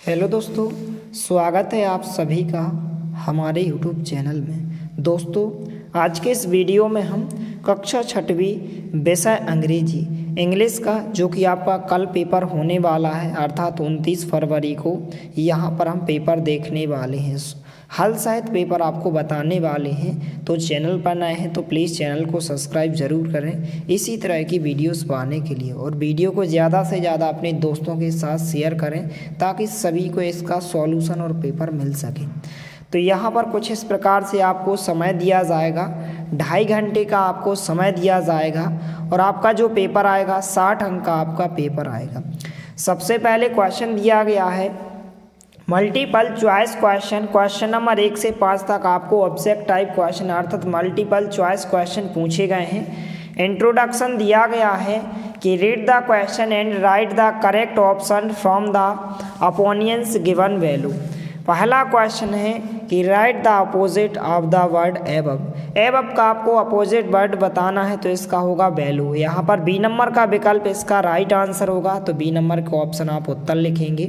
Hello दोस्तों, स्वागत है आप सभी का हमारे यूट्यूब चैनल में। दोस्तों, आज के इस वीडियो में हम कक्षा छठवीं विषय अंग्रेजी इंग्लिश का जो कि आपका कल पेपर होने वाला है अर्थात 29 फरवरी को यहाँ पर हम पेपर देखने वाले हैं। हल सहित पेपर आपको बताने वाले हैं। तो चैनल पर नए हैं तो प्लीज़ चैनल को सब्सक्राइब ज़रूर करें इसी तरह की वीडियोस पाने के लिए, और वीडियो को ज़्यादा से ज़्यादा अपने दोस्तों के साथ शेयर करें ताकि सभी को इसका सॉल्यूशन और पेपर मिल सके। तो यहाँ पर कुछ इस प्रकार से आपको समय दिया जाएगा, 2.5 घंटे का आपको समय दिया जाएगा और आपका जो पेपर आएगा 60 अंक का आपका पेपर आएगा। सबसे पहले क्वेश्चन दिया गया है multiple choice question. Question number 1 से 5 तक आपको ऑब्जेक्ट टाइप क्वेश्चन अर्थात मल्टीपल चॉइस क्वेश्चन पूछे गए हैं। इंट्रोडक्शन दिया गया है कि read the question and right the correct option from the opponents given value. पहला क्वेश्चन है कि right the opposite of the word above. Above का आपको अपोजिट वर्ड बताना है तो इसका होगा वैल्यू। यहाँ पर बी नंबर का विकल्प इसका राइट आंसर होगा, तो बी नंबर का ऑप्शन आप उत्तर लिखेंगे।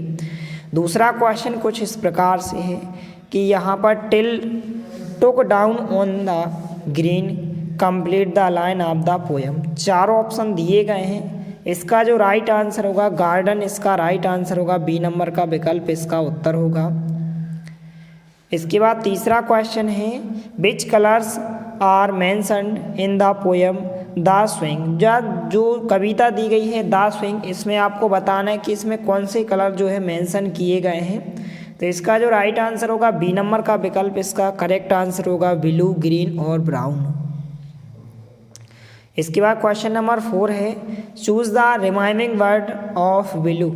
दूसरा क्वेश्चन कुछ इस प्रकार से है कि यहाँ पर till took down on the green complete the line of the poem. चारों ऑप्शन दिए गए हैं, इसका जो राइट आंसर होगा गार्डन इसका राइट आंसर होगा, बी नंबर का विकल्प इसका उत्तर होगा। इसके बाद तीसरा क्वेश्चन है which colours are mentioned in the poem the swing. जो कविता दी गई है द स्विंग, इसमें आपको बताना है कि इसमें कौन से कलर जो है मेंशन किए गए हैं। तो इसका जो राइट आंसर होगा बी नंबर का विकल्प इसका करेक्ट आंसर होगा, ब्लू ग्रीन और ब्राउन। इसके बाद क्वेश्चन नंबर 4 है choose the remaining word of blue.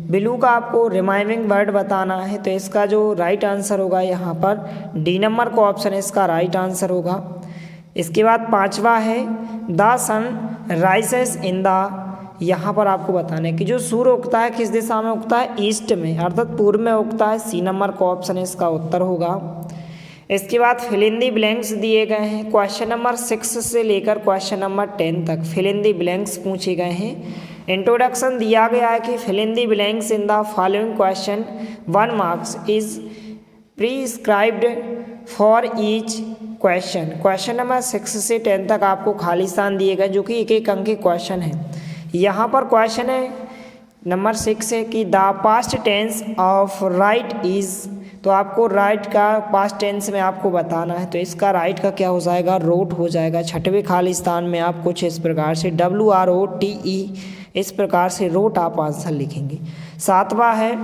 Blue का आपको रिमाइनिंग वर्ड बताना है, तो इसका जो राइट आंसर होगा यहाँ पर डी नंबर का ऑप्शन इसका राइट आंसर होगा। इसके बाद 5वां है द सन राइसेस इन द। यहाँ पर आपको बताना है कि जो सूर्य उगता है किस दिशा में उगता है, ईस्ट में अर्थात पूर्व में उगता है, सी नंबर का ऑप्शन इसका उत्तर होगा। इसके बाद फिल इन दी ब्लैंक्स दिए गए हैं। क्वेश्चन नंबर 6 से लेकर क्वेश्चन नंबर 10 तक फिल इन दी ब्लैंक्स पूछे गए हैं। इंट्रोडक्शन दिया गया है कि fill in the blanks in the following question 1 marks is prescribed for each question. Question number 6 से 10 तक आपको खाली स्थान दिए गए जो कि एक एक अंक के क्वेश्चन है। यहाँ पर क्वेश्चन है नंबर 6 है कि the past tense of write is. तो आपको राइट का पास्ट टेंस में आपको बताना है, तो इसका राइट का क्या हो जाएगा, रोट हो जाएगा। छठवें खाली स्थान में आप कुछ इस प्रकार से WROTE इस प्रकार से रोट आप आंसर लिखेंगे। 7वां है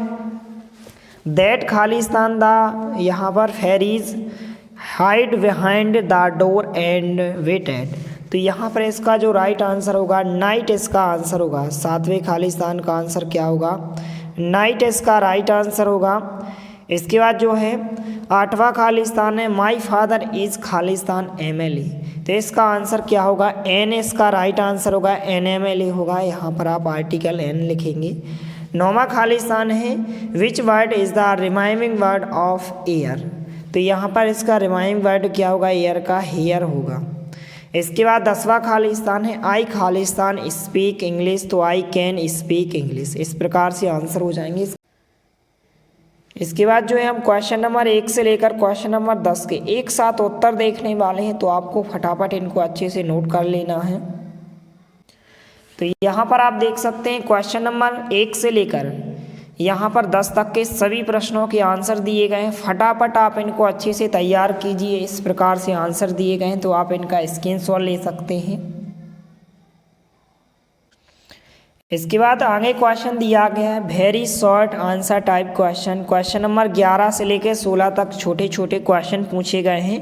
दैट खाली स्थान द। यहाँ पर fairies hide behind the door and waited. तो यहाँ पर इसका जो राइट आंसर होगा नाइट इसका आंसर होगा। 7वें खाली स्थान का आंसर क्या होगा, नाइट इसका राइट आंसर होगा। इसके बाद जो है 8वां खाली स्थान है माई फादर इज खाली स्थान MLA। तो इसका आंसर क्या होगा, N इसका राइट आंसर होगा, NMLA होगा। यहाँ पर आप आर्टिकल N लिखेंगे। 9वां खाली स्थान है which word is the remaining word of air. तो यहाँ पर इसका रिमाइनिंग वर्ड क्या होगा, एयर का हेयर होगा। इसके बाद 10वां खाली स्थान है आई खाली स्थान स्पीक इंग्लिश। तो आई कैन स्पीक इंग्लिश। इस प्रकार से आंसर हो जाएंगे। इसके बाद जो है हम क्वेश्चन नंबर 1 से लेकर क्वेश्चन नंबर 10 के एक साथ उत्तर देखने वाले हैं, तो आपको फटाफट इनको अच्छे से नोट कर लेना है। तो यहाँ पर आप देख सकते हैं क्वेश्चन नंबर 1 से लेकर यहाँ पर 10 तक के सभी प्रश्नों के आंसर दिए गए हैं। फटाफट आप इनको अच्छे से तैयार कीजिए। इस प्रकार से आंसर दिए गए हैं तो आप इनका स्क्रीनशॉट ले सकते हैं। इसके बाद आगे क्वेश्चन दिया गया है very short answer type question. Question number 11 से लेकर 16 तक छोटे छोटे क्वेश्चन पूछे गए हैं।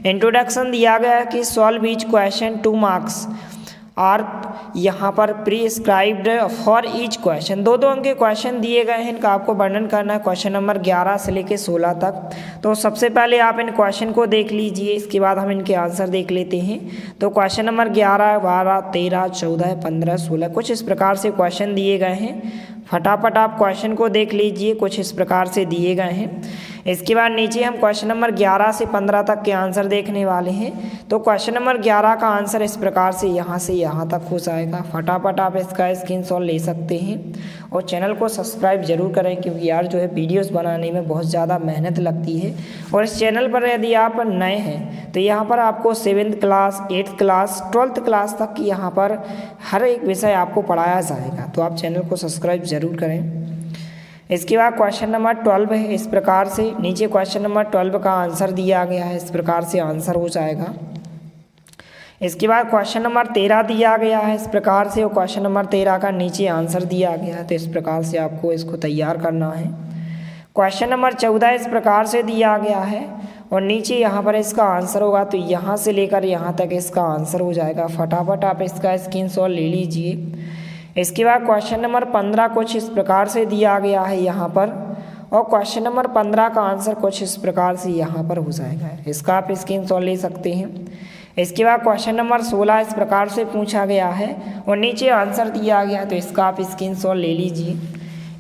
इंट्रोडक्शन दिया गया है कि solve each question 2 marks are यहाँ पर प्रिस्क्राइब्ड फॉर ईच क्वेश्चन। 2-2 अंक के क्वेश्चन दिए गए हैं, इनका आपको वर्णन करना है क्वेश्चन नंबर 11 से लेकर 16 तक। तो सबसे पहले आप इन क्वेश्चन को देख लीजिए, इसके बाद हम इनके आंसर देख लेते हैं। तो क्वेश्चन नंबर 11, 12, 13, 14, 15, 16 कुछ इस प्रकार से क्वेश्चन दिए गए हैं। फटाफट आप क्वेश्चन को देख लीजिए, कुछ इस प्रकार से दिए गए हैं। इसके बाद नीचे हम क्वेश्चन नंबर 11 से 15 तक के आंसर देखने वाले हैं। तो क्वेश्चन नंबर 11 का आंसर इस प्रकार से यहाँ तक हो जाएगा। फटाफट आप इसका स्क्रीनशॉट ले सकते हैं और चैनल को सब्सक्राइब जरूर करें, क्योंकि यार जो है वीडियोस बनाने में बहुत ज़्यादा मेहनत लगती है। और इस चैनल पर यदि आप नए हैं तो यहाँ पर आपको 7th class, 8th class, 12th class तक की यहाँ पर हर एक विषय आपको पढ़ाया जाएगा, तो आप चैनल को सब्सक्राइब जरूर करें। इसके बाद क्वेश्चन नंबर 12 है इस प्रकार से। नीचे क्वेश्चन नंबर 12 का आंसर दिया गया है, इस प्रकार से आंसर हो जाएगा। इसके बाद क्वेश्चन नंबर 13 दिया गया है इस प्रकार से, और क्वेश्चन नंबर 13 का नीचे आंसर दिया गया है, तो इस प्रकार से आपको इसको तैयार करना है। क्वेश्चन नंबर 14 इस प्रकार से दिया गया है और नीचे यहाँ पर इसका आंसर होगा, तो यहाँ से लेकर यहाँ तक इसका आंसर हो जाएगा। फटाफट आप इसका स्क्रीनशॉट ले लीजिए। इसके बाद क्वेश्चन नंबर 15 कुछ इस प्रकार से दिया गया है यहाँ पर, और क्वेश्चन नंबर 15 का आंसर कुछ इस प्रकार से यहाँ पर हो जाएगा। इसका आप स्क्रीनशॉट ले सकते हैं। इसके बाद क्वेश्चन नंबर 16 इस प्रकार से पूछा गया है और नीचे आंसर दिया गया है, तो इसका आप स्क्रीनशॉट ले लीजिए।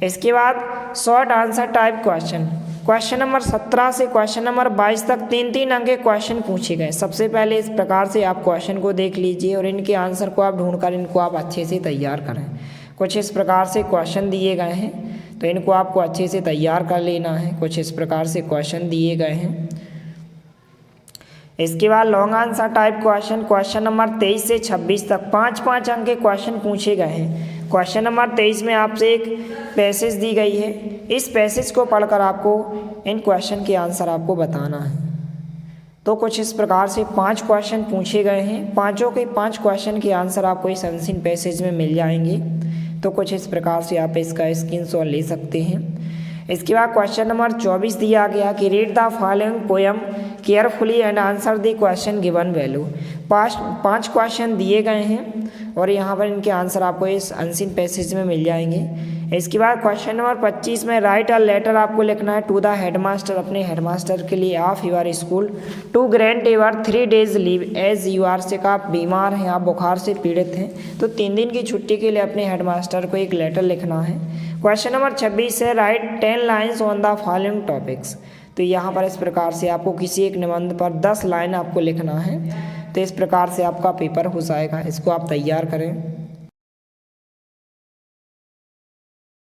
इसके बाद short answer type question, question number 17 से क्वेश्चन नंबर 22 तक 3-3 अंक के क्वेश्चन पूछे गए। सबसे पहले इस प्रकार से आप क्वेश्चन को देख लीजिए और इनके आंसर को आप ढूंढकर इनको आप अच्छे से तैयार करें। कुछ इस प्रकार से क्वेश्चन दिए गए हैं, तो इनको आपको अच्छे से तैयार कर लेना है। कुछ इस प्रकार से क्वेश्चन दिए गए हैं। इसके बाद long answer type question, question number 23 से 26 तक 5-5 अंक के क्वेश्चन पूछे गए हैं। क्वेश्चन नंबर 23 में आपसे एक पैसेज दी गई है, इस पैसेज को पढ़कर आपको इन क्वेश्चन के आंसर आपको बताना है। तो कुछ इस प्रकार से 5 क्वेश्चन पूछे गए हैं, पाँचों के 5 क्वेश्चन के आंसर आपको इस अनसीन पैसेज में मिल जाएंगे। तो कुछ इस प्रकार से आप इसका स्क्रीनशॉट ले सकते हैं। इसके बाद क्वेश्चन नंबर 24 दिया गया कि read the following poem carefully and answer the question given value. 5 question दिए गए हैं और यहाँ पर इनके आंसर आपको इस अनसीन पैसेज में मिल जाएंगे। इसके बाद क्वेश्चन नंबर 25 में राइट अ लेटर आपको लिखना है टू द हेडमास्टर, अपने हेडमास्टर के लिए of your school, to grant your 3 days leave as you are sick. आप बीमार हैं, आप बुखार से पीड़ित हैं, तो 3 दिन की छुट्टी के लिए अपने हेडमास्टर को एक लेटर लिखना है। क्वेश्चन नंबर 26 है right 10 lines on the following topics. तो यहाँ पर इस प्रकार से आपको किसी एक निबंध पर 10 लाइन आपको लिखना है। तो इस प्रकार से आपका पेपर हो जाएगा, इसको आप तैयार करें।